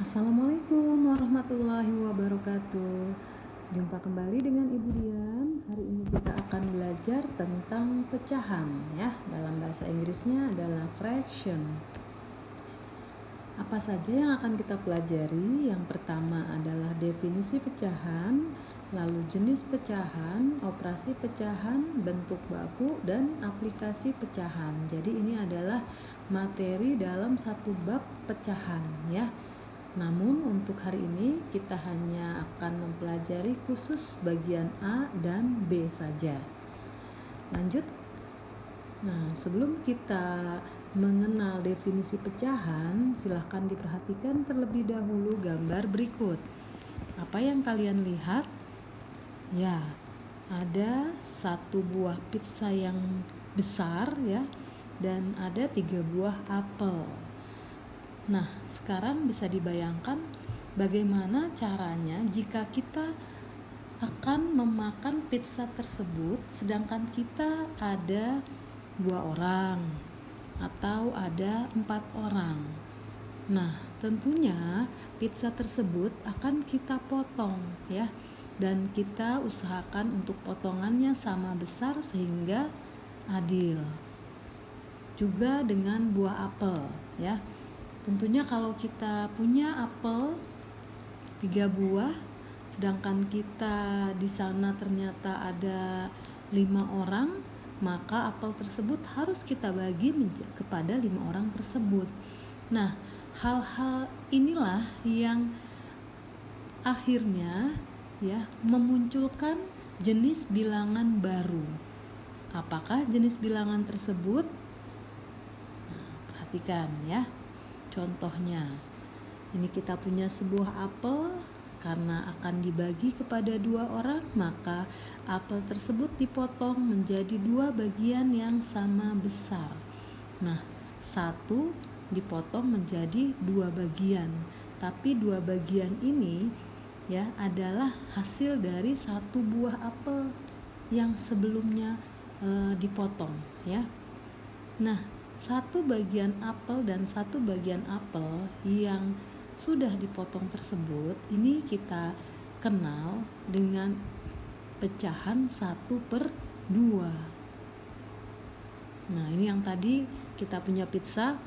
Assalamualaikum warahmatullahi wabarakatuh. Jumpa kembali dengan Ibu Dian. Hari ini kita akan belajar tentang pecahan ya. Dalam bahasa Inggrisnya adalah fraction. Apa saja yang akan kita pelajari? Yang pertama adalah definisi pecahan, lalu jenis pecahan, operasi pecahan, bentuk baku, dan aplikasi pecahan. Jadi ini adalah materi dalam satu bab pecahan ya. Namun untuk hari ini kita hanya akan mempelajari khusus bagian A dan B saja. Lanjut. Nah, sebelum kita mengenal definisi pecahan, silahkan diperhatikan terlebih dahulu gambar berikut. Apa yang kalian lihat? Ya, ada satu buah pizza yang besar ya, dan ada 3 buah apel. Nah, sekarang bisa dibayangkan bagaimana caranya jika kita akan memakan pizza tersebut sedangkan kita ada 2 orang atau ada 4 orang. Nah, tentunya pizza tersebut akan kita potong ya, dan kita usahakan untuk potongannya sama besar sehingga adil. Juga dengan buah apel ya. Tentunya kalau kita punya apel 3 buah, sedangkan kita di sana ternyata ada 5 orang, maka apel tersebut harus kita bagi kepada 5 orang tersebut. Nah, hal-hal inilah yang akhirnya ya memunculkan jenis bilangan baru. Apakah jenis bilangan tersebut? Nah, perhatikan ya. Contohnya, ini kita punya sebuah apel, karena akan dibagi kepada 2 orang, maka apel tersebut dipotong menjadi 2 bagian yang sama besar. Nah, 1 dipotong menjadi 2 bagian, tapi 2 bagian ini ya adalah hasil dari 1 buah apel yang sebelumnya dipotong ya. Nah, 1 bagian apel dan 1 bagian apel yang sudah dipotong tersebut, ini kita kenal dengan pecahan 1/2. Nah, ini yang tadi kita punya pizza.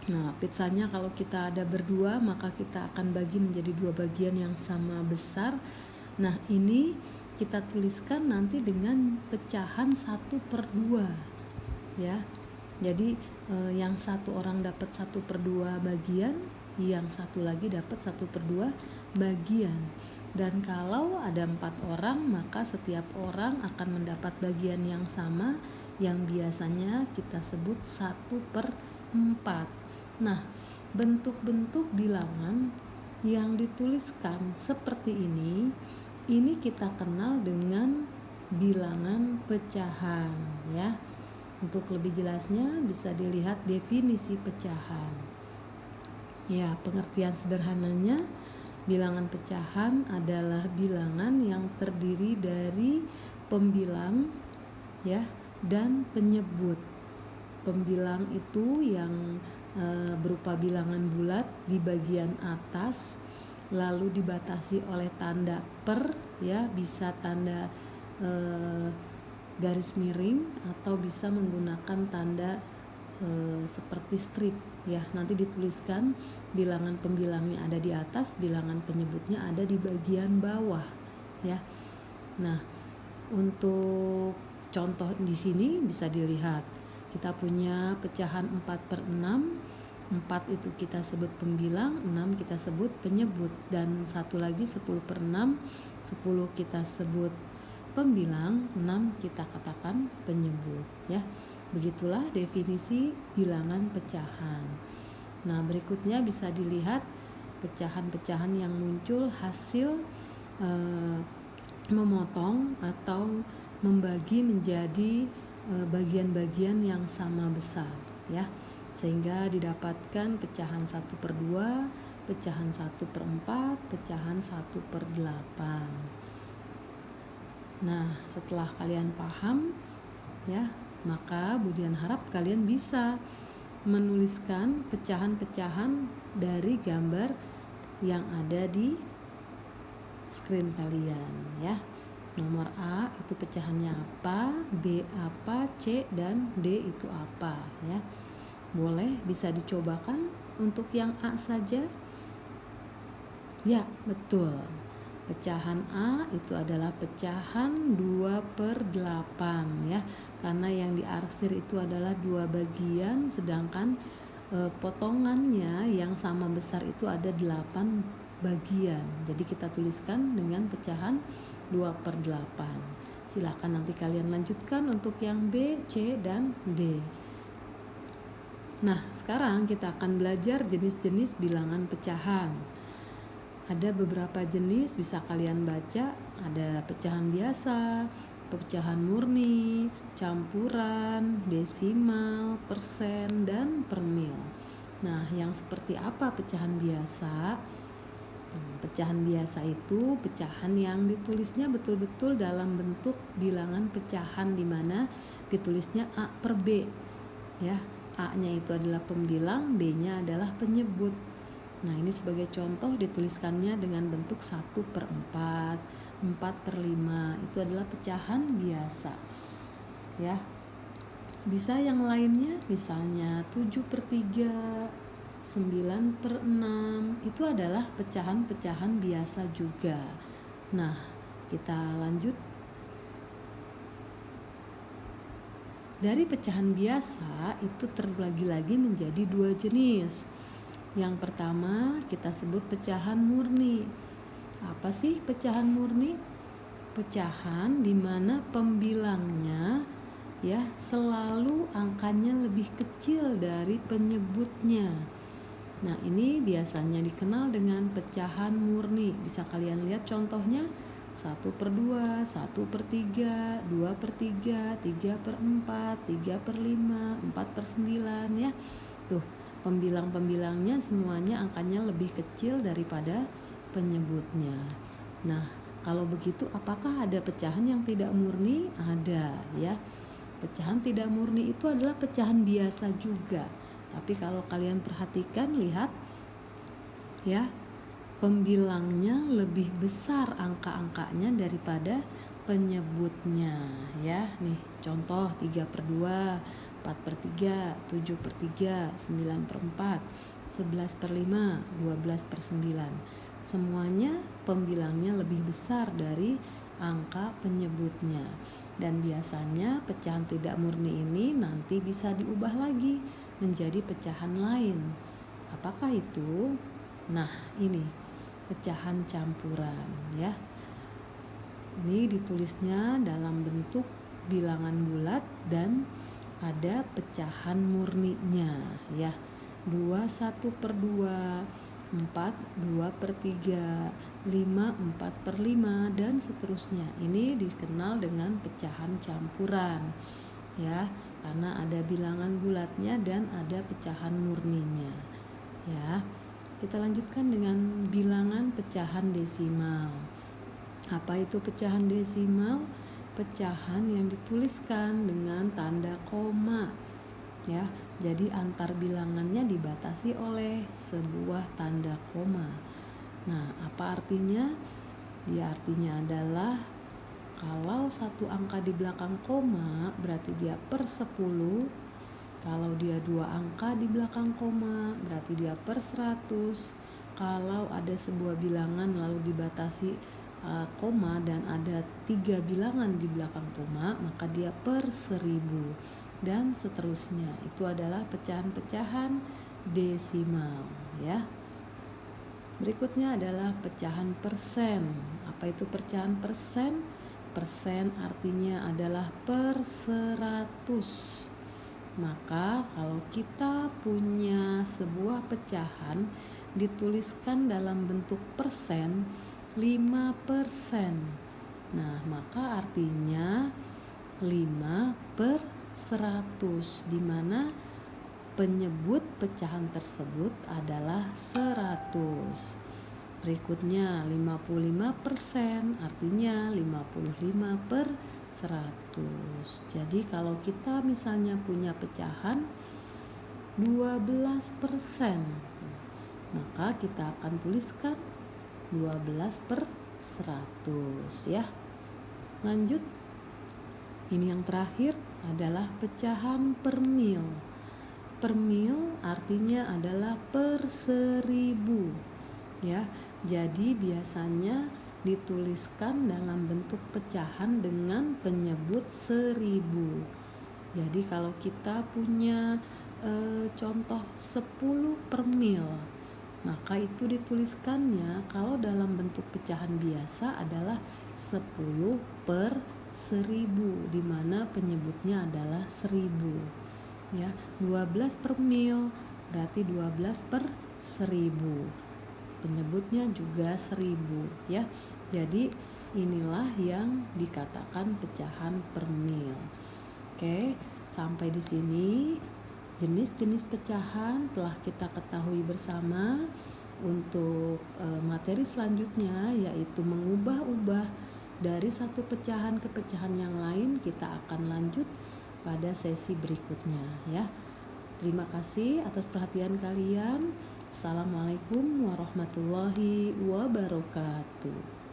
Nah, pizzanya kalau kita ada berdua, maka kita akan bagi menjadi 2 bagian yang sama besar. Nah, ini kita tuliskan nanti dengan pecahan 1/2 ya. Jadi yang satu orang dapat 1/2 bagian, yang satu lagi dapat 1/2 bagian. Dan kalau ada 4 orang, maka setiap orang akan mendapat bagian yang sama, yang biasanya kita sebut 1/4. Nah, bentuk-bentuk bilangan yang dituliskan seperti ini kita kenal dengan bilangan pecahan ya. Untuk lebih jelasnya bisa dilihat definisi pecahan. Ya, pengertian sederhananya, bilangan pecahan adalah bilangan yang terdiri dari pembilang ya dan penyebut. Pembilang itu yang berupa bilangan bulat di bagian atas, lalu dibatasi oleh tanda per ya, bisa tanda garis miring atau bisa menggunakan tanda seperti strip ya. Nanti dituliskan bilangan pembilangnya ada di atas, bilangan penyebutnya ada di bagian bawah ya. Nah, untuk contoh di sini bisa dilihat kita punya pecahan 4/6. 4 itu kita sebut pembilang, 6 kita sebut penyebut, dan satu lagi 10/6. 10 kita sebut pembilang, 6 kita katakan penyebut ya. Begitulah definisi bilangan pecahan. Nah, berikutnya bisa dilihat pecahan-pecahan yang muncul hasil memotong atau membagi menjadi bagian-bagian yang sama besar ya, sehingga didapatkan pecahan 1/2, pecahan 1/4, pecahan 1/8. Nah, setelah kalian paham ya, maka Bu Dian harap kalian bisa menuliskan pecahan-pecahan dari gambar yang ada di screen kalian ya. Nomor A itu pecahannya apa, B apa, C dan D itu apa ya. Boleh bisa dicobakan untuk yang A saja. Ya, betul. Pecahan A itu adalah pecahan 2/8 ya. Karena yang diarsir itu adalah 2 bagian, sedangkan potongannya yang sama besar itu ada 8 bagian. Jadi kita tuliskan dengan pecahan 2/8. Silakan nanti kalian lanjutkan untuk yang B, C, dan D. Nah, sekarang kita akan belajar jenis-jenis bilangan pecahan. Ada beberapa jenis bisa kalian baca, ada pecahan biasa, pecahan murni, campuran, desimal, persen, dan per mil. Nah, yang seperti apa pecahan biasa? Pecahan biasa itu pecahan yang ditulisnya betul-betul dalam bentuk bilangan pecahan, di mana ditulisnya A per B ya. A-nya itu adalah pembilang, B-nya adalah penyebut. Nah, ini sebagai contoh dituliskannya dengan bentuk 1/4, 4/5. Itu adalah pecahan biasa ya. Bisa yang lainnya, misalnya 7/3, 9/6, itu adalah pecahan-pecahan biasa juga. Nah, kita lanjut. Dari pecahan biasa itu terbagi lagi menjadi 2 jenis. Yang pertama kita sebut pecahan murni. Apa sih pecahan murni? Pecahan di mana pembilangnya ya selalu angkanya lebih kecil dari penyebutnya. Nah, ini biasanya dikenal dengan pecahan murni. Bisa kalian lihat contohnya 1/2, 1/3, 2/3, 3/4, 3/5, 4/9 ya. Tuh, pembilang-pembilangnya semuanya angkanya lebih kecil daripada penyebutnya. Nah, kalau begitu apakah ada pecahan yang tidak murni? Ada ya. Pecahan tidak murni itu adalah pecahan biasa juga. Tapi kalau kalian perhatikan, lihat ya, pembilangnya lebih besar angka-angkanya daripada penyebutnya ya. Nih, contoh 3/2, 4/3, 7/3, 9/4, 11/5, 12/9. Semuanya pembilangnya lebih besar dari angka penyebutnya. Dan biasanya pecahan tidak murni ini nanti bisa diubah lagi menjadi pecahan lain. Apakah itu? Nah, ini pecahan campuran ya. Ini ditulisnya dalam bentuk bilangan bulat dan ada pecahan murninya ya. 2 1/2, 4 2/3, 5 4/5 dan seterusnya. Ini dikenal dengan pecahan campuran ya, karena ada bilangan bulatnya dan ada pecahan murninya ya. Kita lanjutkan dengan bilangan pecahan desimal. Apa itu pecahan desimal? Pecahan yang dituliskan dengan tanda koma ya. Jadi antar bilangannya dibatasi oleh sebuah tanda koma. Nah, apa artinya? Dia artinya adalah kalau satu angka di belakang koma berarti dia per 10. Kalau dia 2 angka di belakang koma berarti dia per 100. Kalau ada sebuah bilangan lalu dibatasi koma dan ada 3 bilangan di belakang koma, maka dia per 1000 dan seterusnya. Itu adalah pecahan-pecahan desimal ya. Berikutnya adalah pecahan persen. Apa itu pecahan persen? Persen artinya adalah per 100. Maka kalau kita punya sebuah pecahan dituliskan dalam bentuk persen, 5%. Nah, maka artinya 5/100, di mana penyebut pecahan tersebut adalah 100. Berikutnya 55%, artinya 55/100. Jadi kalau kita misalnya punya pecahan 12%, maka maka kita akan tuliskan 12/100 ya. Lanjut, ini yang terakhir adalah pecahan per mil. Per mil artinya adalah per 1000 ya. Jadi biasanya dituliskan dalam bentuk pecahan dengan penyebut 1000. Jadi kalau kita punya contoh 10 per mil, maka itu dituliskannya kalau dalam bentuk pecahan biasa adalah 10 per 1000, di mana penyebutnya adalah 1000 ya. 12 per mil berarti 12 per 1000, penyebutnya juga 1000 ya. Jadi inilah yang dikatakan pecahan per mil. Oke, sampai di sini jenis-jenis pecahan telah kita ketahui bersama. Untuk materi selanjutnya yaitu mengubah-ubah dari satu pecahan ke pecahan yang lain, kita akan lanjut pada sesi berikutnya ya. Terima kasih atas perhatian kalian. Assalamualaikum warahmatullahi wabarakatuh.